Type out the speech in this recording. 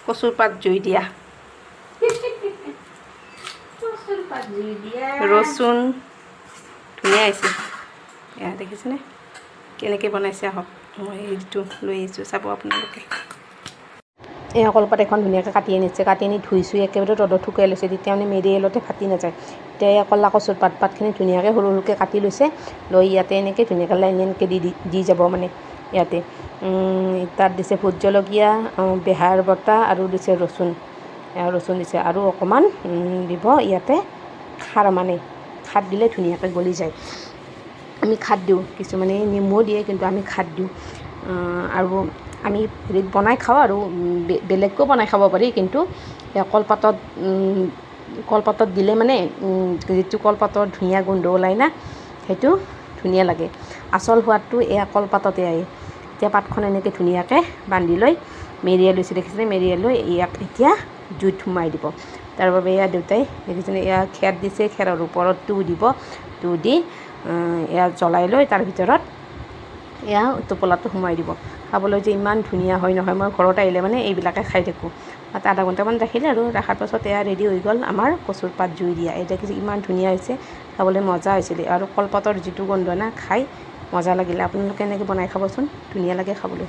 কচুৰ পাত জুই দিয়া কচুৰ পাত জুই দিয়া ৰচুন ধুনীয়া আহিছে এয়া দেখিছেনে কেনেকৈ বনাইছে আহক মই এইটো লৈ আহিছোঁ চাব আপোনালোকে এয়া কলপাত এখন ধুনীয়াকৈ কাটি আনিছে কাটি আনি ধুইছোঁ একেবাৰে ৰ'দত শুকাই লৈছে তেতিয়া মানে মেৰিয়ালতে ফাটি নাযায় এতিয়া এয়া ক'লা কচুৰ পাতখিনি ধুনীয়াকৈ সৰু সৰুকৈ কাটি লৈছে লৈ ইয়াতে এনেকৈ ধুনীয়াকৈ লাইন লাইনকৈ দি যাব মানে ইয়াতে তাত দিছে ভোট জলকীয়া বেহাৰ বটা আৰু দিছে ৰচুন দিছে আৰু অকণমান দিব ইয়াতে খাৰ মানে খাৰ দিলে ধুনীয়াকৈ গলি যায় আমি খাৰ দিওঁ কিছুমানে নেমুও দিয়ে কিন্তু আমি খাৰ দিওঁ আৰু আমি হেৰিত বনাই খাওঁ আৰু বেলেগকৈও বনাই খাব পাৰি কিন্তু কলপাতত দিলে মানে যিটো কলপাতৰ ধুনীয়া গোন্ধ ওলায় না সেইটো ধুনীয়া লাগে আচল সোৱাদটো এয়া কলপাততে আহে এতিয়া পাতখন এনেকৈ ধুনীয়াকৈ বান্ধি লৈ মেৰিয়াই লৈছে দেখিছেনে মেৰিয়াই লৈ ইয়াক এতিয়া জুইত সোমাই দিব তাৰ বাবে এয়া দেউতাই দেখিছেনে এয়া খেৰ দিছে খেৰৰ ওপৰত দিব দি এয়া জ্বলাই লৈ তাৰ ভিতৰত এয়া টোপোলাটো সোমাই দিব খাবলৈ যে ইমান ধুনীয়া হয় নহয় মই ঘৰত আহিলে মানে এইবিলাকে খাই থাকোঁ তাত আধা ঘণ্টামান ৰাখিলে আৰু ৰখাৰ পাছত এয়া ৰেডি হৈ গ'ল আমাৰ কচুৰ পাত জুই দিয়া এই দেখিছে ইমান ধুনীয়া হৈছে খাবলৈ মজা হৈছিলে আৰু কলপাতৰ যিটো গোন্ধ না খাই মজা লাগিলে আপোনালোকে এনেকৈ বনাই খাবচোন ধুনীয়া লাগে খাবলৈ